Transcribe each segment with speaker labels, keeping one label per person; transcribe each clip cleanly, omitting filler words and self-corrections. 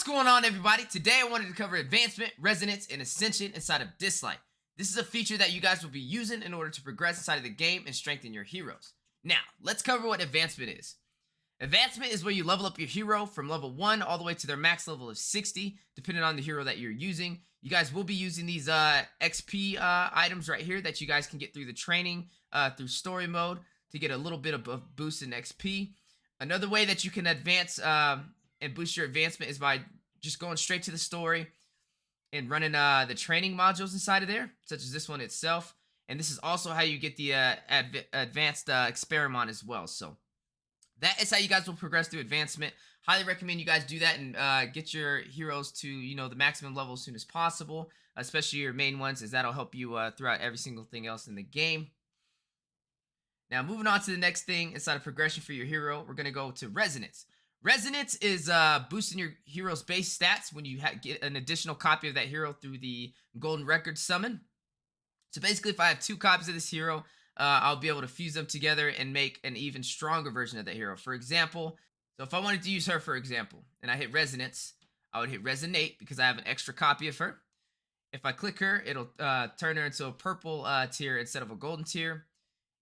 Speaker 1: What's going on, everybody? Today I wanted to cover advancement, resonance, and ascension inside of Dislyte. This is a feature that you guys will be using in order to progress inside of the game and strengthen your heroes. Now, let's cover what advancement is. Advancement is where you level up your hero from level 1 all the way to their max level of 60, depending on the hero that you're using. You guys will be using these XP items right here that you guys can get through the training, through story mode, to get a little bit of a boost in XP. Another way that you can advance and boost your advancement is by just going straight to the story and running the training modules inside of there, such as this one itself. And this is also how you get the advanced experiment as well. So that is how you guys will progress through advancement. Highly recommend you guys do that and get your heroes to the maximum level as soon as possible, especially your main ones, as that'll help you throughout every single thing else in the game. Now, moving on to the next thing inside of progression for your hero, we're going to go to resonance. Resonance is boosting your hero's base stats when you get an additional copy of that hero through the golden record summon. So basically, if I have 2 copies of this hero, I'll be able to fuse them together and make an even stronger version of that hero. For example, so if I wanted to use her, for example, and I hit resonance, I would hit resonate because I have an extra copy of her. If I click her, it'll turn her into a purple tier instead of a golden tier.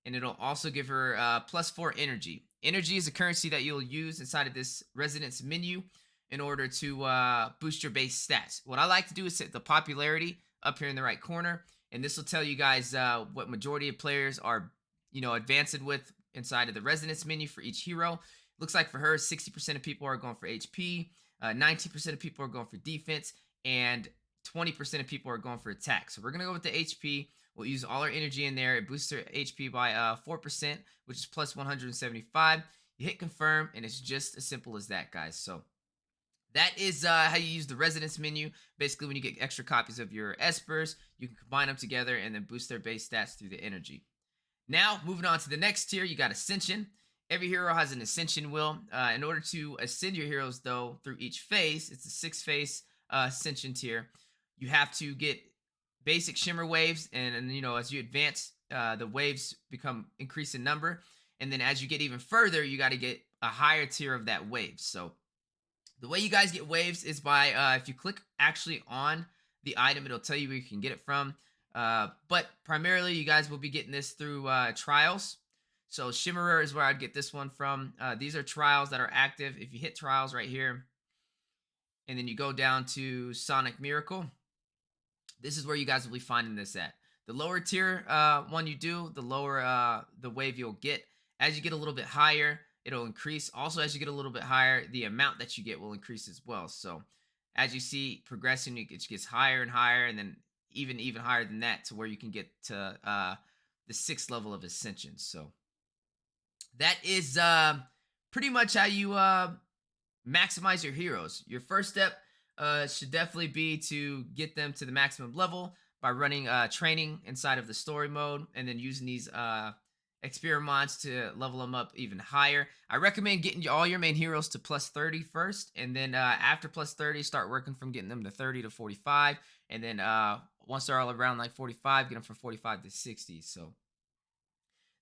Speaker 1: And it'll also give her +4 energy. Energy is a currency that you'll use inside of this resonance menu in order to boost your base stats. What I like to do is set the popularity up here in the right corner, and this will tell you guys what majority of players are, advancing with inside of the resonance menu for each hero. Looks like for her, 60% of people are going for HP, 19% of people are going for defense, and 20% of people are going for attack. So we're going to go with the HP. We'll use all our energy in there. It boosts our HP by 4%, which is plus 175. You hit confirm, and it's just as simple as that, guys. So that is how you use the resonance menu. Basically, when you get extra copies of your Espers, you can combine them together and then boost their base stats through the energy. Now, moving on to the next tier, you got Ascension. Every hero has an Ascension wheel. In order to ascend your heroes, though, through each phase, it's a 6-phase Ascension tier. You have to get basic shimmer waves, and as you advance, the waves increase in number, and then as you get even further, you got to get a higher tier of that wave. So the way you guys get waves is by if you click actually on the item, it'll tell you where you can get it from, but primarily you guys will be getting this through trials. So Shimmerer is where I'd get this one from. These are trials that are active. If you hit trials right here and then you go down to Sonic Miracle, this is where you guys will be finding this at. The lower tier one you do, the lower the wave you'll get. As you get a little bit higher, it'll increase. Also, as you get a little bit higher, the amount that you get will increase as well. So as you see progressing, it gets higher and higher, and then even higher than that, to where you can get to the 6th level of Ascension. So that is pretty much how you maximize your heroes. Your first step should definitely be to get them to the maximum level by running training inside of the story mode, and then using these experiments to level them up even higher. I recommend getting all your main heroes to +30 first, and then after +30, start working from getting them to 30 to 45, and then once they're all around like 45, get them from 45 to 60. So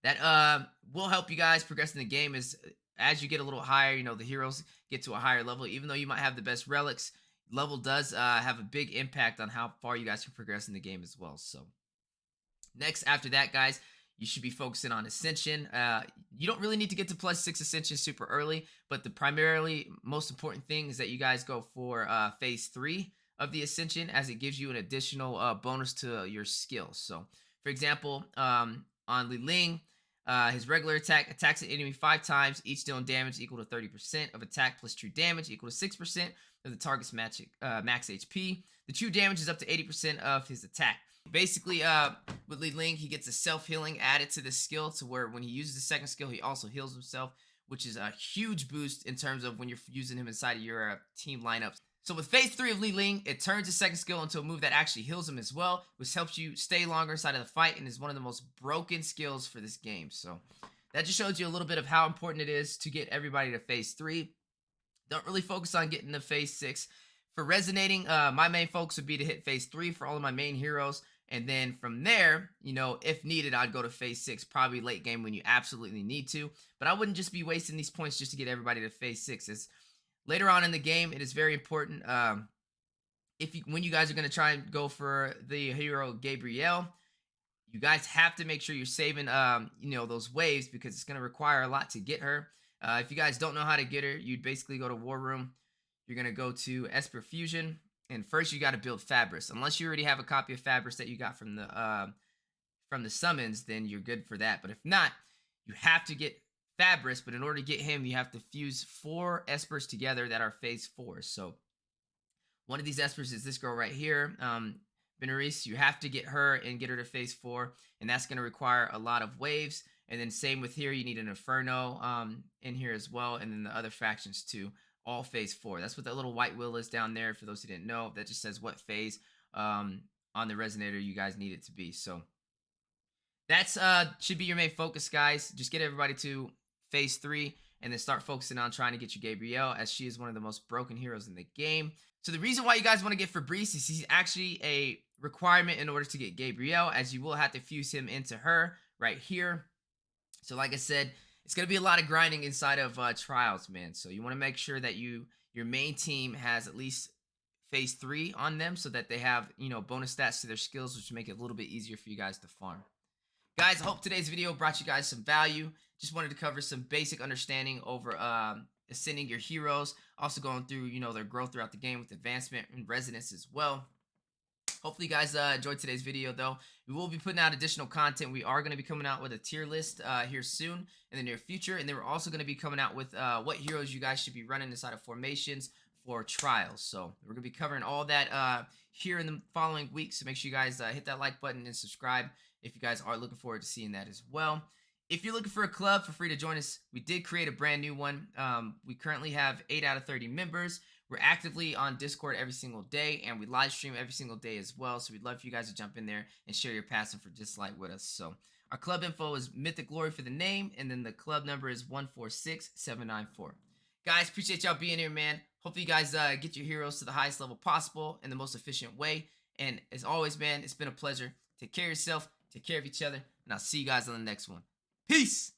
Speaker 1: that will help you guys progress in the game. As you get a little higher, the heroes get to a higher level. Even though you might have the best relics, level does have a big impact on how far you guys can progress in the game as well. So next, after that, guys, you should be focusing on Ascension. You don't really need to get to +6 Ascension super early, but the primarily most important thing is that you guys go for phase 3 of the Ascension, as it gives you an additional bonus to your skills. So for example, on Li Ling, his regular attack attacks an enemy 5 times, each dealing damage equal to 30% of attack plus true damage equal to 6% of the target's max HP. The true damage is up to 80% of his attack. Basically, with Li Ling, he gets a self-healing added to this skill, to where when he uses the second skill, he also heals himself, which is a huge boost in terms of when you're using him inside of your team lineups. So with phase 3 of Li Ling, it turns his second skill into a move that actually heals him as well, which helps you stay longer inside of the fight, and is one of the most broken skills for this game. So that just shows you a little bit of how important it is to get everybody to phase 3. Don't really focus on getting to phase 6. For resonating, my main focus would be to hit phase 3 for all of my main heroes, and then from there, if needed, I'd go to phase 6, probably late game when you absolutely need to. But I wouldn't just be wasting these points just to get everybody to phase 6. Later on in the game, it is very important. When you guys are going to try and go for the hero Gabrielle, you guys have to make sure you're saving those waves, because it's going to require a lot to get her. If you guys don't know how to get her, you'd basically go to War Room. You're going to go to Esper Fusion, and first you got to build Fabris. Unless you already have a copy of Fabris that you got from the summons, then you're good for that. But if not, you have to get Fabris. But in order to get him, you have to fuse 4 Espers together that are phase 4. So one of these Espers is this girl right here, Benaris. You have to get her and get her to phase 4, and that's going to require a lot of waves. And then same with here, you need an Inferno in here as well, and then the other factions too, all phase 4. That's what that little white wheel is down there. For those who didn't know, that just says what phase on the resonator you guys need it to be. So that's should be your main focus, guys. Just get everybody to phase 3, and then start focusing on trying to get you Gabrielle, as she is one of the most broken heroes in the game. So the reason why you guys want to get Fabrice is he's actually a requirement in order to get Gabrielle, as you will have to fuse him into her right here. So like I said, it's going to be a lot of grinding inside of trials, man. So you want to make sure that your main team has at least phase 3 on them, so that they have, bonus stats to their skills, which make it a little bit easier for you guys to farm. Guys, I hope today's video brought you guys some value. Just wanted to cover some basic understanding over ascending your heroes. Also going through, their growth throughout the game with advancement and resonance as well. Hopefully you guys enjoyed today's video, though. We will be putting out additional content. We are going to be coming out with a tier list here soon in the near future. And then we're also going to be coming out with what heroes you guys should be running inside of formations for trials. So we're going to be covering all that here in the following weeks. So make sure you guys hit that like button and subscribe if you guys are looking forward to seeing that as well. If you're looking for a club, feel free to join us. We did create a brand new one. We currently have 8 out of 30 members. We're actively on Discord every single day, and we live stream every single day as well. So we'd love for you guys to jump in there and share your passion for Dislyte with us. So our club info is MythicGlory for the name, and then the club number is 146794. Guys, appreciate y'all being here, man. Hopefully you guys get your heroes to the highest level possible in the most efficient way. And as always, man, it's been a pleasure. Take care of yourself, take care of each other, and I'll see you guys on the next one. Peace!